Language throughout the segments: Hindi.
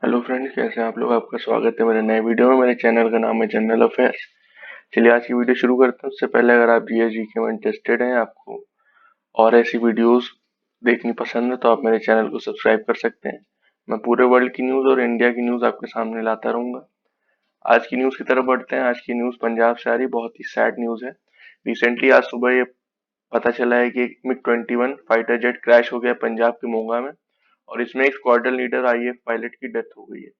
हेलो फ्रेंड्स, कैसे हैं आप लोग। आपका स्वागत है मेरे नए वीडियो में। मेरे चैनल का नाम है जनरल अफेयर्स। चलिए आज की वीडियो शुरू करते हैं। उससे पहले अगर आप जीके में इंटरेस्टेड हैं, आपको और ऐसी वीडियोस देखनी पसंद है, तो आप मेरे चैनल को सब्सक्राइब कर सकते हैं। मैं पूरे वर्ल्ड की न्यूज़ और इंडिया की न्यूज़ आपके सामने लाता रहूँगा। आज की न्यूज़ की तरफ बढ़ते हैं। आज की न्यूज़ पंजाब से आ रही, बहुत ही सैड न्यूज़ है। रिसेंटली आज सुबह ये पता चला है कि मिग-21 फाइटर जेट क्रैश हो गया पंजाब के मोगा में, और इसमें एक स्क्वाड्रन लीडर आईएएफ पायलट की डेथ हो गई है।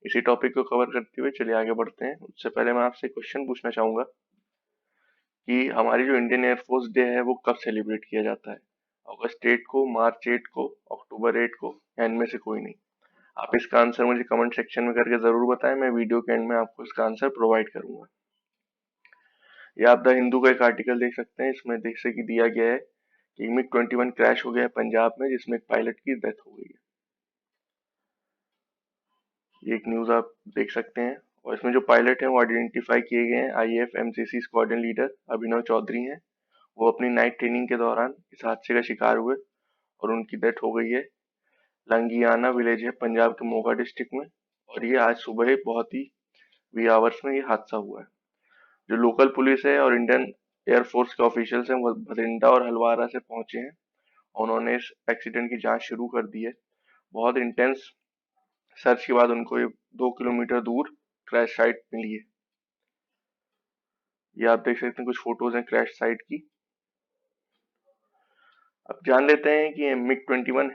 इसी टॉपिक को कवर करते हुए चलिए आगे बढ़ते हैं। उससे पहले मैं आपसे क्वेश्चन पूछना चाहूंगा कि हमारी जो इंडियन एयरफोर्स डे है वो कब सेलिब्रेट किया जाता है। अगस्त 8 को, मार्च 8 को, अक्टूबर 8 को, या इनमें से कोई नहीं। आप इसका आंसर मुझे कमेंट सेक्शन में करके जरूर बताएं। मैं वीडियो के एंड में आपको इसका आंसर प्रोवाइड करूंगा। या आप द हिंदू का एक आर्टिकल देख सकते हैं। इसमें देख से कि दिया गया है कि मिग-21 क्रैश हो गया है पंजाब में, जिसमें एक पायलट की डेथ हो गई है। ये एक न्यूज आप देख सकते हैं। और इसमें जो पायलट हैं वो आइडेंटिफाई किए गए हैं। आईएएफ एमसीसी स्क्वाड्रन लीडर अभिनव चौधरी हैं। वो अपनी नाइट ट्रेनिंग के दौरान इस हादसे का शिकार हुए और उनकी डेथ हो गई है। लंगियाना विलेज है पंजाब के मोगा डिस्ट्रिक्ट में, और ये आज सुबह ही बहुत ही वी आवर्स में ये हादसा हुआ है। जो लोकल पुलिस है और इंडियन एयरफोर्स के ऑफिशियल्स हैं वो भटिंडा और हलवारा से पहुंचे हैं। उन्होंने इस एक्सीडेंट की जांच शुरू कर दी है। बहुत इंटेंस सर्च के बाद उनको ये 2 किलोमीटर दूर क्रैश साइट मिली है। ये आप देख सकते हैं, कुछ फोटोज हैं क्रैश साइट की। अब जान लेते हैं कि ये मिग-21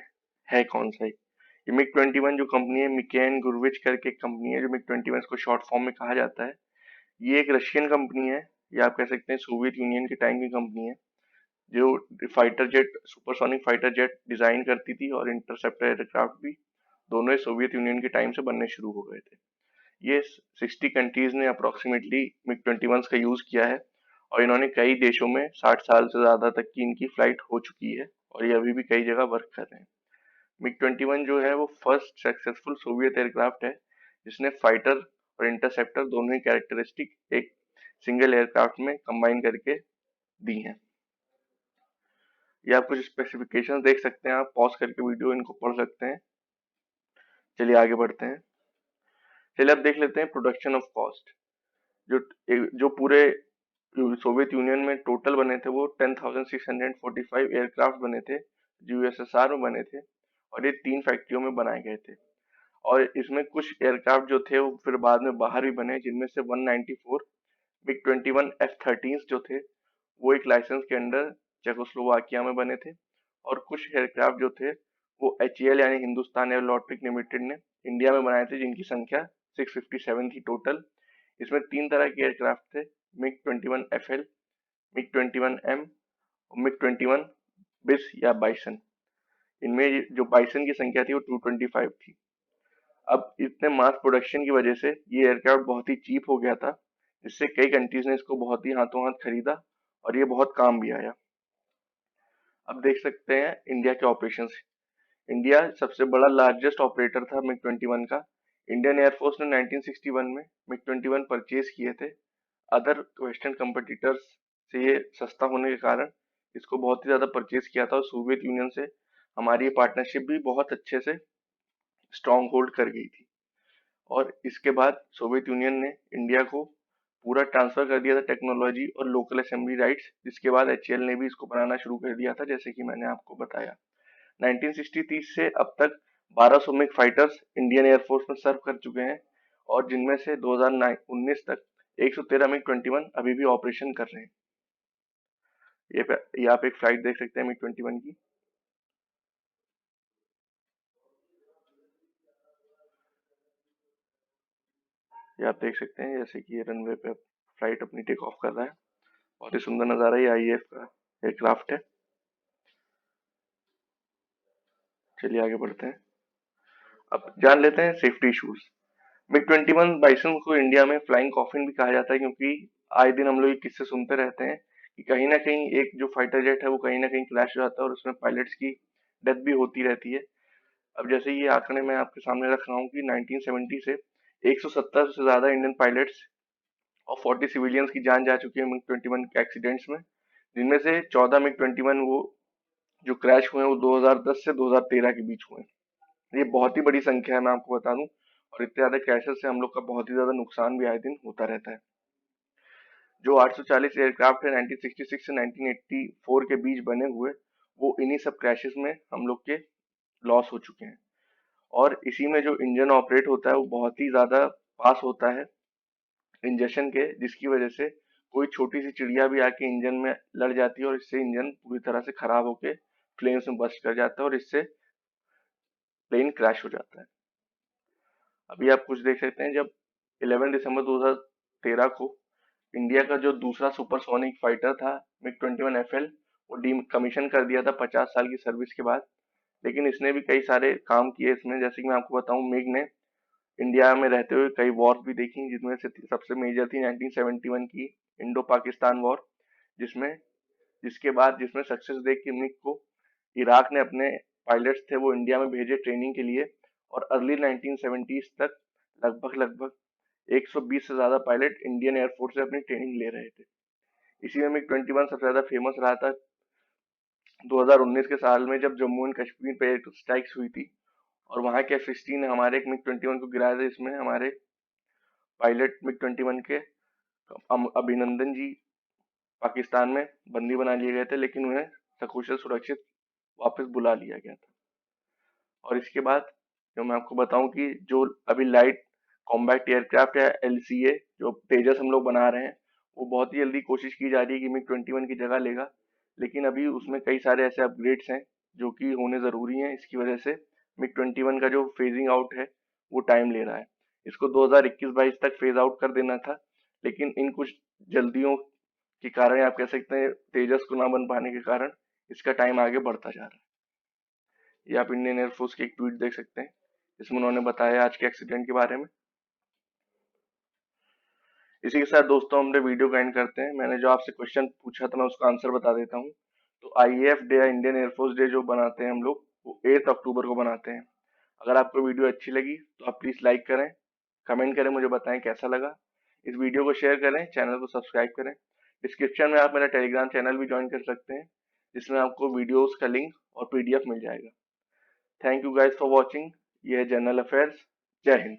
है कौन सा। ये मिग-21 जो कंपनी है, मिकेन गुरविच करके एक कंपनी है। जो मिग-21 को शॉर्ट फॉर्म में कहा जाता है, ये एक रशियन कंपनी है, या आप कह सकते हैं सोवियत यूनियन के टाइम की कंपनी है, जो fighter jet, supersonic fighter jet design करती थी, और इंटरसेप्टर एयरक्राफ्ट भी दोनों ही सोवियत यूनियन के टाइम से बनने शुरू हो गए थे। ये 60 कंट्रीज ने अप्रोक्सीमेटली मिग-21 का यूज किया है, और इन्होंने कई देशों में 60 साल से ज्यादा तक की इनकी फ्लाइट हो चुकी है, और ये अभी भी कई जगह वर्क कर रहे हैं। मिग-21 जो है वो फर्स्ट सक्सेसफुल सोवियत एयरक्राफ्ट है जिसने फाइटर और इंटरसेप्टर दोनों ही कैरेक्टरिस्टिक एक सिंगल एयरक्राफ्ट में कंबाइन करके दी हैं। ये आप कुछ स्पेसिफिकेशंस देख सकते हैं। आप पॉज करके वीडियो इनको पढ़ सकते हैं। चलिए आगे बढ़ते हैं। चलिए अब देख लेते हैं प्रोडक्शन ऑफ कॉस्ट। जो जो पूरे सोवियत यूनियन में टोटल बने थे वो 10,645 एयरक्राफ्ट बने थे, जो यूएसएसआर में बने थे, और ये 3 फैक्ट्रियों में बनाए गए थे। और इसमें कुछ एयरक्राफ्ट जो थे वो फिर बाद में बाहर भी बने, जिनमें से 194 मिग-21 F-13 जो थे वो एक लाइसेंस के अंडर चेकोस्लोवाकिया में बने थे। और कुछ एयरक्राफ्ट जो थे वो एचएएल यानी हिंदुस्तान एयरोनॉटिक लिमिटेड ने इंडिया में बनाए थे, जिनकी संख्या 657 थी टोटल। इसमें 3 तरह के एयरक्राफ्ट थे, मिग-21 FL, मिग-21 M और मिग-21 बिस या बाइसन। इनमें जो बाइसन की संख्या थी वो 225 थी। अब इतने मास प्रोडक्शन की वजह से ये एयरक्राफ्ट बहुत ही चीप हो गया था, जिससे कई कंट्रीज ने इसको बहुत ही हाथों हाथ खरीदा, और ये बहुत काम भी आया। अब देख सकते हैं इंडिया के ऑपरेशंस। इंडिया सबसे बड़ा लार्जेस्ट ऑपरेटर था मिग-21 का। इंडियन एयरफोर्स ने 1961 में मिग-21 परचेज किए थे। अदर वेस्टर्न कंपटीटर्स से ये सस्ता होने के कारण इसको बहुत ही ज्यादा परचेज किया था, और सोवियत यूनियन से हमारी ये पार्टनरशिप भी बहुत अच्छे से स्ट्रॉन्ग होल्ड कर गई थी। और इसके बाद सोवियत यूनियन ने इंडिया को पूरा ट्रांसफर कर दिया था टेक्नोलॉजी और लोकल असेंबली राइट्स, जिसके बाद एचएएल ने भी इसको बनाना शुरू कर दिया था, जैसे कि मैंने आपको बताया। 1963 से अब तक 1200 मिग फाइटर्स इंडियन एयरफोर्स में सर्व कर चुके हैं, और जिनमें से 2019 तक 113 मिग-21 अभी भी ऑपरेशन कर रहे हैं। ये आप एक फ्लाइट देख सकते हैं मिग-21 की। ये आप देख सकते हैं जैसे कि ये रनवे पे फ्लाइट अपनी टेक ऑफ कर रहा है। बहुत ही सुंदर नजारा। ये आईएएफ का एयरक्राफ्ट है। चलिए आगे बढ़ते हैं। अब जान लेते हैं सेफ्टी इश्यूज। मिग-21 बाइसन को इंडिया में फ्लाइंग कॉफिन भी कहा जाता है, क्योंकि आए दिन हम लोग ये किस्से सुनते रहते हैं कि कहीं ना कहीं एक जो फाइटर जेट है वो कहीं ना कहीं क्रैश हो जाता है, और उसमें पायलट्स की डेथ भी होती रहती है। अब जैसे ये आंकड़े मैं आपके सामने रख रहा हूँ कि 1970 से 170 से ज्यादा इंडियन पायलट्स और 40 सिविलियंस की जान जा चुकी है मिग-21 के एक्सीडेंट्स में, जिनमें से 14 मिग-21 वो जो क्रैश हुए हैं वो 2010 से 2013 के बीच हुए हैं। ये बहुत ही बड़ी संख्या है, मैं आपको बता दूं। और इतने ज़्यादा क्रैशेस से हम लोग का बहुत ही ज़्यादा नुकसान भी आए दिन होता रहता है। जो 840 एयरक्राफ्ट है 1966 से 1984 के बीच बने हुए, वो इन्हीं सब क्रैशेस में हम लोग के लॉस हो चुके हैं। और इसी में जो इंजन ऑपरेट होता है वो बहुत ही ज़्यादा पास होता है इंजेक्शन के, जिसकी वजह से कोई छोटी सी चिड़िया भी आके इंजन में लड़ जाती है और इससे इंजन पूरी तरह से खराब होके फ्लेम्स में बस्ट कर जाता है और इससे प्लेन क्रैश हो जाता है। अभी आप कुछ देख सकते हैं, जब 11 दिसंबर 2013 को इंडिया का जो दूसरा सुपरसोनिक फाइटर था MiG-21 FL, वो डी कमीशन कर दिया था 50 साल की सर्विस के बाद। लेकिन इसने भी कई सारे काम किए इसमें, जैसे कि मैं आपको बताऊं, मिग ने इंडिया में रहते हुए कई वॉर भी देखी, जिसमें से सबसे मेजर थी 1971 की इंडो पाकिस्तान वॉर, जिसमें जिसके बाद जिसमें सक्सेस देख के मिग को इराक ने अपने पायलट्स थे वो इंडिया में भेजे ट्रेनिंग के लिए, और अर्ली 1970s तक लगभग 120 से ज्यादा पायलट इंडियन एयरफोर्स से अपनी ट्रेनिंग ले रहे थे। इसी में MiG-21 सबसे ज्यादा फेमस रहा था 2019 के साल में, जब जम्मू एंड कश्मीर पे स्ट्राइक्स हुई थी और वहां के F-16 ने हमारे MiG-21 को गिराया था। इसमें हमारे पायलट MiG-21 के अभिनंदन जी पाकिस्तान में बंदी बना लिए गए थे, लेकिन उन्हें सकुशल सुरक्षित वापस बुला लिया गया था। और इसके बाद जो मैं आपको बताऊं कि जो अभी लाइट कॉम्बैट एयरक्राफ्ट या LCA जो तेजस हम लोग बना रहे हैं, वो बहुत ही जल्दी कोशिश की जा रही है कि MiG-21 की जगह लेगा, लेकिन अभी उसमें कई सारे ऐसे अपग्रेड्स हैं जो कि होने ज़रूरी हैं। इसकी वजह से MiG-21 का जो फेजिंग आउट है वो टाइम ले रहा है। इसको 2021-22 तक फेज आउट कर देना था, लेकिन इन कुछ जल्दियों के कारण, आप कह सकते हैं तेजस को ना बन पाने के कारण, इसका टाइम आगे बढ़ता जा रहा है। ये आप इंडियन एयरफोर्स की एक ट्वीट देख सकते हैं, जिसमें उन्होंने बताया आज के एक्सीडेंट के बारे में। इसी के साथ दोस्तों हम अपने वीडियो को एंड करते हैं। मैंने जो आपसे क्वेश्चन पूछा था मैं उसका आंसर बता देता हूँ। तो IAF डे या इंडियन एयरफोर्स डे जो बनाते हैं हम लोग, वो 8 अक्टूबर को बनाते हैं। अगर आपको वीडियो अच्छी लगी तो आप प्लीज लाइक करें, कमेंट करें, मुझे बताएं कैसा लगा। इस वीडियो को शेयर करें, चैनल को सब्सक्राइब करें। डिस्क्रिप्शन में आप मेरा टेलीग्राम चैनल भी ज्वाइन कर सकते हैं, जिसमें आपको वीडियोस का लिंक और PDF मिल जाएगा। Thank you guys for watching. ये है जनरल अफेयर्स। जय हिंद।